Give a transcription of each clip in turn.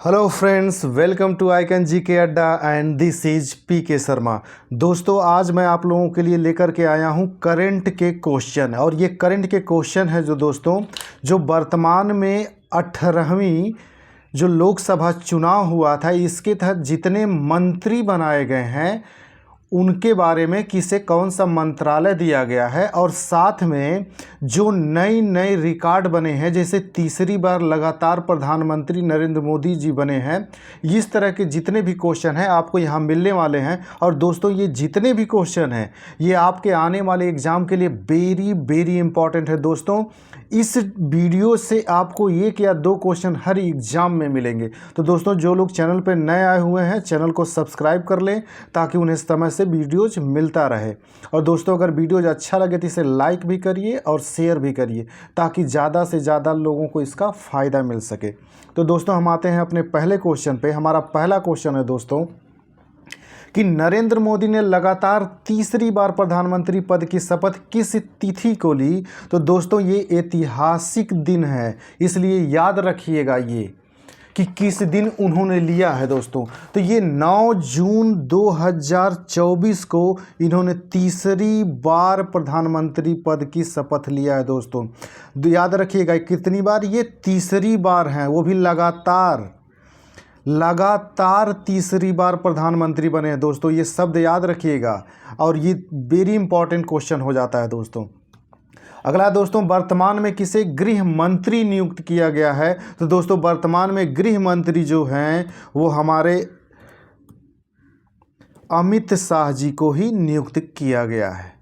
Hello friends, welcome to icon G K अड्डा and this is P के शर्मा। दोस्तों, आज मैं आप लोगों के लिए लेकर के आया हूं करंट के क्वेश्चन। और ये करंट के क्वेश्चन है जो वर्तमान में 18वीं जो लोकसभा चुनाव हुआ था, इसके तहत जितने मंत्री बनाए गए हैं उनके बारे में किसे कौन सा मंत्रालय दिया गया है, और साथ में जो नई नई रिकॉर्ड बने हैं, जैसे तीसरी बार लगातार प्रधानमंत्री नरेंद्र मोदी जी बने हैं। इस तरह के जितने भी क्वेश्चन हैं आपको यहाँ मिलने वाले हैं। और दोस्तों, ये जितने भी क्वेश्चन हैं ये आपके आने वाले एग्ज़ाम के लिए वेरी वेरी इंपॉर्टेंट है। दोस्तों, इस वीडियो से आपको एक या दो क्वेश्चन हर एग्ज़ाम में मिलेंगे। तो दोस्तों, जो लोग चैनल पर नए आए हुए हैं चैनल को सब्सक्राइब कर लें ताकि उन्हें समय से वीडियोज मिलता रहे। और दोस्तों, अगर वीडियोज अच्छा लगे तो इसे लाइक भी करिए और शेयर भी करिए ताकि ज़्यादा से ज़्यादा लोगों को इसका फ़ायदा मिल सके। तो दोस्तों, हम आते हैं अपने पहले क्वेश्चन पे। हमारा पहला क्वेश्चन है दोस्तों कि नरेंद्र मोदी ने लगातार तीसरी बार प्रधानमंत्री पद की शपथ किस तिथि को ली। तो दोस्तों, ये ऐतिहासिक दिन है, इसलिए याद रखिएगा ये कि किस दिन उन्होंने लिया है। दोस्तों, तो ये 9 जून 2024 को इन्होंने तीसरी बार प्रधानमंत्री पद की शपथ लिया है। दोस्तों, याद रखिएगा कितनी बार, ये तीसरी बार है, वो भी लगातार तीसरी बार प्रधानमंत्री बने हैं। दोस्तों, ये शब्द याद रखिएगा और ये वेरी इंपॉर्टेंट क्वेश्चन हो जाता है। दोस्तों, अगला दोस्तों, वर्तमान में किसे गृह मंत्री नियुक्त किया गया है। तो दोस्तों, वर्तमान में गृह मंत्री जो हैं वो हमारे अमित शाह जी को ही नियुक्त किया गया है।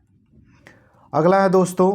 अगला है दोस्तों,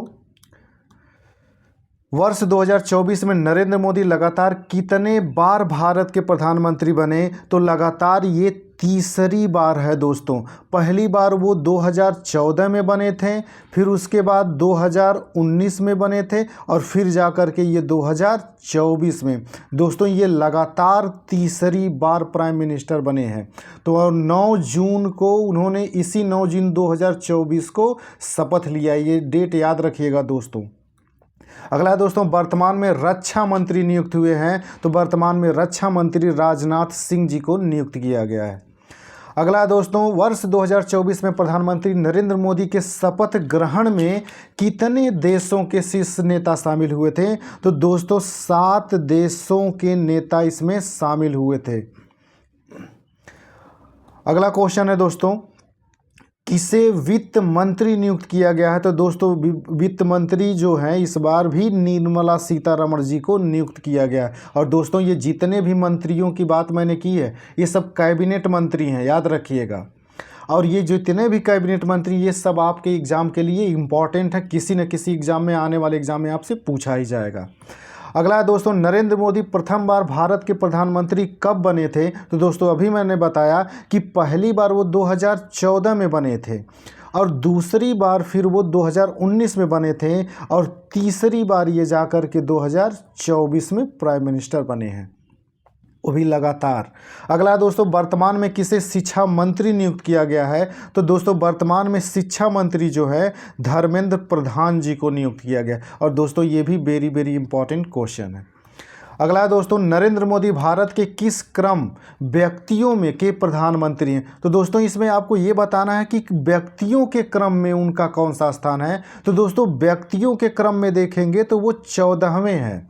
वर्ष 2024 में नरेंद्र मोदी लगातार कितने बार भारत के प्रधानमंत्री बने। तो लगातार ये तीसरी बार है। दोस्तों, पहली बार वो 2014 में बने थे, फिर उसके बाद 2019 में बने थे और फिर जाकर के ये 2024 में। दोस्तों, ये लगातार तीसरी बार प्राइम मिनिस्टर बने हैं। तो 9 जून को उन्होंने इसी 9 जून 2024 को शपथ लिया। ये डेट याद रखिएगा दोस्तों। अगला है दोस्तों, वर्तमान में रक्षा मंत्री नियुक्त हुए हैं। तो वर्तमान में रक्षा मंत्री राजनाथ सिंह जी को नियुक्त किया गया है। अगला दोस्तों, वर्ष 2024 में प्रधानमंत्री नरेंद्र मोदी के शपथ ग्रहण में कितने देशों के शीर्ष नेता शामिल हुए थे। तो दोस्तों, 7 देशों के नेता इसमें शामिल हुए थे। अगला क्वेश्चन है दोस्तों, किसे वित्त मंत्री नियुक्त किया गया है। तो दोस्तों, वित्त मंत्री जो हैं इस बार भी निर्मला सीतारमण जी को नियुक्त किया गया है। और दोस्तों, ये जितने भी मंत्रियों की बात मैंने की है ये सब कैबिनेट मंत्री हैं, याद रखिएगा। और ये जितने भी कैबिनेट मंत्री ये सब आपके एग्ज़ाम के लिए इम्पॉर्टेंट है, किसी न किसी एग्ज़ाम में, आने वाले एग्ज़ाम में आपसे पूछा ही जाएगा। अगला है दोस्तों, नरेंद्र मोदी प्रथम बार भारत के प्रधानमंत्री कब बने थे। तो दोस्तों, अभी मैंने बताया कि पहली बार वो 2014 में बने थे और दूसरी बार फिर वो 2019 में बने थे और तीसरी बार ये जाकर के 2024 में प्राइम मिनिस्टर बने हैं, वो भी लगातार। अगला दोस्तों, वर्तमान में किसे शिक्षा मंत्री नियुक्त किया गया है। तो दोस्तों, वर्तमान में शिक्षा मंत्री जो है धर्मेंद्र प्रधान जी को नियुक्त किया गया। और दोस्तों, ये भी वेरी वेरी इंपॉर्टेंट क्वेश्चन है। अगला दोस्तों, नरेंद्र मोदी भारत के किस क्रम व्यक्तियों में के प्रधानमंत्री हैं। तो दोस्तों, इसमें आपको ये बताना है कि व्यक्तियों के क्रम में उनका कौन सा स्थान है। तो दोस्तों, व्यक्तियों के क्रम में देखेंगे तो वो 14वें हैं।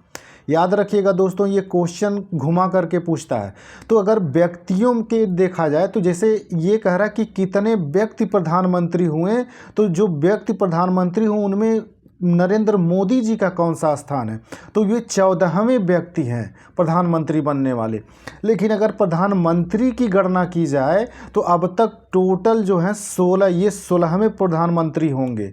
याद रखिएगा दोस्तों, ये क्वेश्चन घुमा करके पूछता है। तो अगर व्यक्तियों के देखा जाए तो जैसे ये कह रहा है कि कितने व्यक्ति प्रधानमंत्री हुए, तो जो व्यक्ति प्रधानमंत्री हुए उनमें नरेंद्र मोदी जी का कौन सा स्थान है। तो ये 14वें व्यक्ति हैं प्रधानमंत्री बनने वाले। लेकिन अगर प्रधानमंत्री की गणना की जाए तो अब तक टोटल जो है 16, ये 16वें प्रधानमंत्री होंगे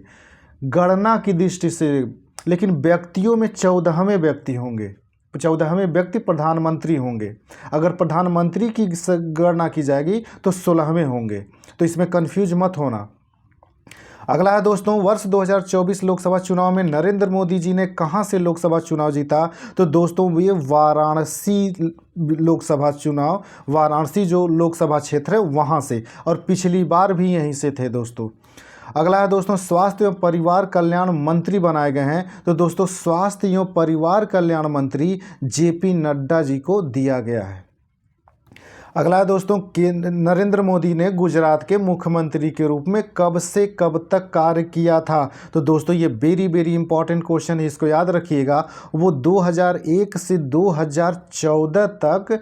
गणना की दृष्टि से। लेकिन व्यक्तियों में 14वें व्यक्ति होंगे, 14वें व्यक्ति प्रधानमंत्री होंगे। अगर प्रधानमंत्री की गणना की जाएगी तो 16वें होंगे, तो इसमें कंफ्यूज मत होना। अगला है दोस्तों, वर्ष 2024 लोकसभा चुनाव में नरेंद्र मोदी जी ने कहां से लोकसभा चुनाव जीता। तो दोस्तों, ये वाराणसी लोकसभा चुनाव, वाराणसी जो लोकसभा क्षेत्र है वहां से, और पिछली बार भी यहीं से थे दोस्तों। अगला है दोस्तों, स्वास्थ्य एवं परिवार कल्याण मंत्री बनाए गए हैं। तो दोस्तों, स्वास्थ्य एवं परिवार कल्याण मंत्री जेपी नड्डा जी को दिया गया है। अगला है दोस्तों कि नरेंद्र मोदी ने गुजरात के मुख्यमंत्री के रूप में कब से कब तक कार्य किया था। तो दोस्तों ये वेरी वेरी इंपॉर्टेंट क्वेश्चन है, इसको याद रखिएगा। वो 2001 से 2014 तक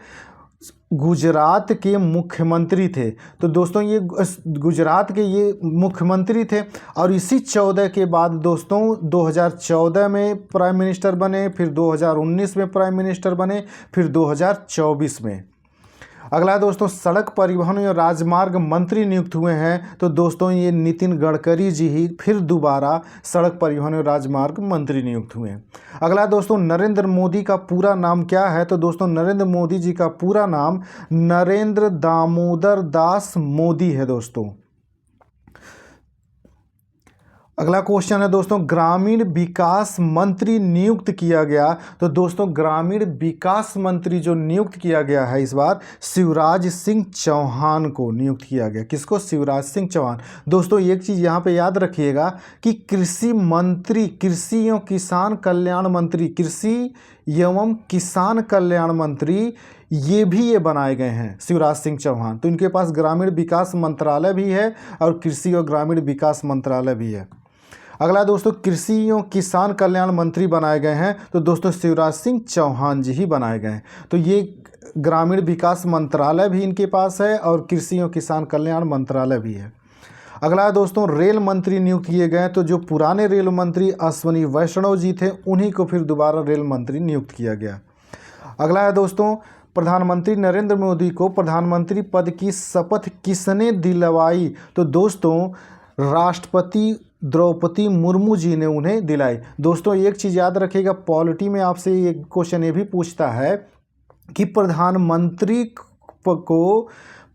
गुजरात के मुख्यमंत्री थे। तो दोस्तों ये गुजरात के ये मुख्यमंत्री थे और इसी 14 के बाद दोस्तों 2014 में प्राइम मिनिस्टर बने, फिर 2019 में प्राइम मिनिस्टर बने, फिर 2024 में। अगला दोस्तों सड़क परिवहन और राजमार्ग मंत्री नियुक्त हुए हैं। तो दोस्तों ये नितिन गडकरी जी ही फिर दोबारा सड़क परिवहन और राजमार्ग मंत्री नियुक्त हुए हैं। अगला दोस्तों नरेंद्र मोदी का पूरा नाम क्या है। तो दोस्तों नरेंद्र मोदी जी का पूरा नाम नरेंद्र दामोदर दास मोदी है दोस्तों। अगला क्वेश्चन है दोस्तों ग्रामीण विकास मंत्री नियुक्त किया गया। तो दोस्तों ग्रामीण विकास मंत्री जो नियुक्त किया गया है इस बार शिवराज सिंह चौहान को नियुक्त किया गया। किसको? शिवराज सिंह चौहान। दोस्तों एक चीज़ यहाँ पे याद रखिएगा कि कृषि मंत्री, कृषि एवं किसान कल्याण मंत्री, कृषि एवं किसान कल्याण मंत्री ये भी ये बनाए गए हैं शिवराज सिंह चौहान। तो इनके पास ग्रामीण विकास मंत्रालय भी है और कृषि और ग्रामीण विकास मंत्रालय भी है। अगला दोस्तों कृषि एवं किसान कल्याण मंत्री बनाए गए हैं। तो दोस्तों शिवराज सिंह चौहान जी ही बनाए गए हैं। तो ये ग्रामीण विकास मंत्रालय भी इनके पास है और कृषि एवं किसान कल्याण मंत्रालय भी है। अगला दोस्तों रेल मंत्री नियुक्त किए गए। तो जो पुराने रेल मंत्री अश्विनी वैष्णव जी थे उन्हीं को फिर दोबारा रेल मंत्री नियुक्त किया गया। अगला है दोस्तों प्रधानमंत्री नरेंद्र मोदी को प्रधानमंत्री पद की शपथ किसने दिलवाई। तो दोस्तों राष्ट्रपति द्रौपदी मुर्मू जी ने उन्हें दिलाई। दोस्तों एक चीज़ याद रखिएगा, पॉलिटी में आपसे एक क्वेश्चन ये भी पूछता है कि प्रधानमंत्री को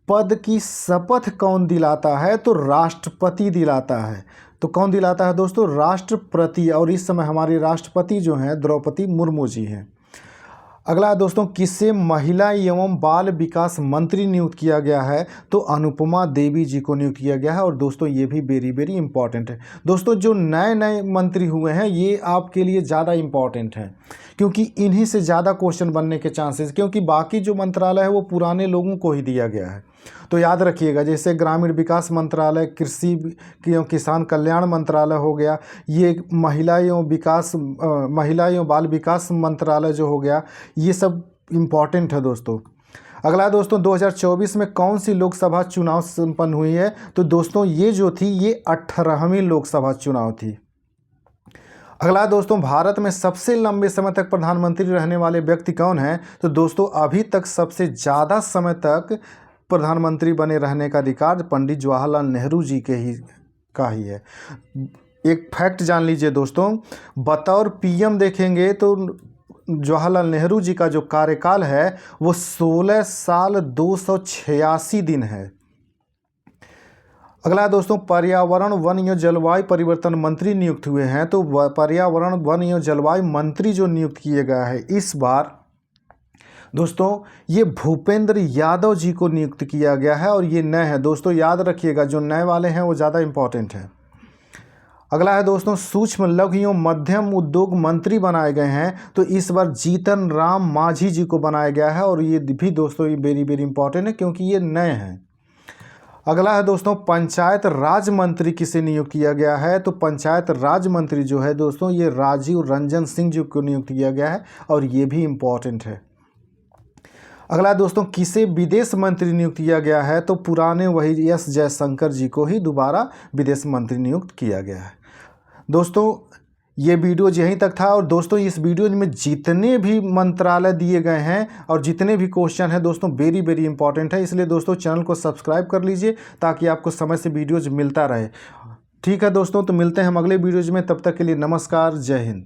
पद की शपथ कौन दिलाता है। तो राष्ट्रपति दिलाता है। तो कौन दिलाता है दोस्तों? राष्ट्रपति। और इस समय हमारे राष्ट्रपति जो हैं द्रौपदी मुर्मू जी हैं। अगला दोस्तों किसे महिला एवं बाल विकास मंत्री नियुक्त किया गया है। तो अनुपमा देवी जी को नियुक्त किया गया है। और दोस्तों ये भी वेरी वेरी इंपॉर्टेंट है। दोस्तों जो नए नए मंत्री हुए हैं ये आपके लिए ज़्यादा इंपॉर्टेंट है क्योंकि इन्हीं से ज़्यादा क्वेश्चन बनने के चांसेस, क्योंकि बाकी जो मंत्रालय है वो पुराने लोगों को ही दिया गया है। तो याद रखिएगा जैसे ग्रामीण विकास मंत्रालय, कृषि एवं किसान कल्याण मंत्रालय हो गया, ये महिला एवं बाल विकास मंत्रालय जो हो गया, ये सब इम्पॉर्टेंट है दोस्तों। अगला दोस्तों 2024 में कौन सी लोकसभा चुनाव संपन्न हुई है। तो दोस्तों ये जो थी ये 18वीं लोकसभा चुनाव थी। अगला दोस्तों भारत में सबसे लंबे समय तक प्रधानमंत्री रहने वाले व्यक्ति कौन हैं। तो दोस्तों अभी तक सबसे ज़्यादा समय तक प्रधानमंत्री बने रहने का रिकॉर्ड पंडित जवाहरलाल नेहरू जी के ही है। एक फैक्ट जान लीजिए दोस्तों, बतौर पीएम देखेंगे तो जवाहरलाल नेहरू जी का जो कार्यकाल है वो 16 साल 286 दिन है। अगला दोस्तों पर्यावरण वन एवं जलवायु परिवर्तन मंत्री नियुक्त हुए हैं। तो पर्यावरण वन एवं जलवायु मंत्री जो नियुक्त किए गए हैं इस बार दोस्तों ये भूपेंद्र यादव जी को नियुक्त किया गया है और ये नए हैं। दोस्तों याद रखिएगा जो नए वाले हैं वो ज़्यादा इंपॉर्टेंट हैं। अगला है दोस्तों सूक्ष्म लघु एवं मध्यम उद्योग मंत्री बनाए गए हैं। तो इस बार जीतन राम मांझी जी को बनाया गया है और ये भी दोस्तों ये वेरी वेरी इंपॉर्टेंट है क्योंकि ये नए हैं। अगला है दोस्तों पंचायत राज मंत्री किसे नियुक्त किया गया है। तो पंचायत राज मंत्री जो है दोस्तों ये राजीव रंजन सिंह जी को नियुक्त किया गया है और ये भी इम्पॉर्टेंट है। अगला दोस्तों किसे विदेश मंत्री नियुक्त किया गया है। तो पुराने वही एस जयशंकर जी को ही दोबारा विदेश मंत्री नियुक्त किया गया है। दोस्तों ये वीडियो यहीं तक था और दोस्तों इस वीडियो में जितने भी मंत्रालय दिए गए हैं और जितने भी क्वेश्चन हैं दोस्तों वेरी वेरी इंपॉर्टेंट है, इसलिए दोस्तों चैनल को सब्सक्राइब कर लीजिए ताकि आपको समय से वीडियोज मिलता रहे। ठीक है दोस्तों, तो मिलते हैं हम अगले वीडियोज में, तब तक के लिए नमस्कार, जय हिंद।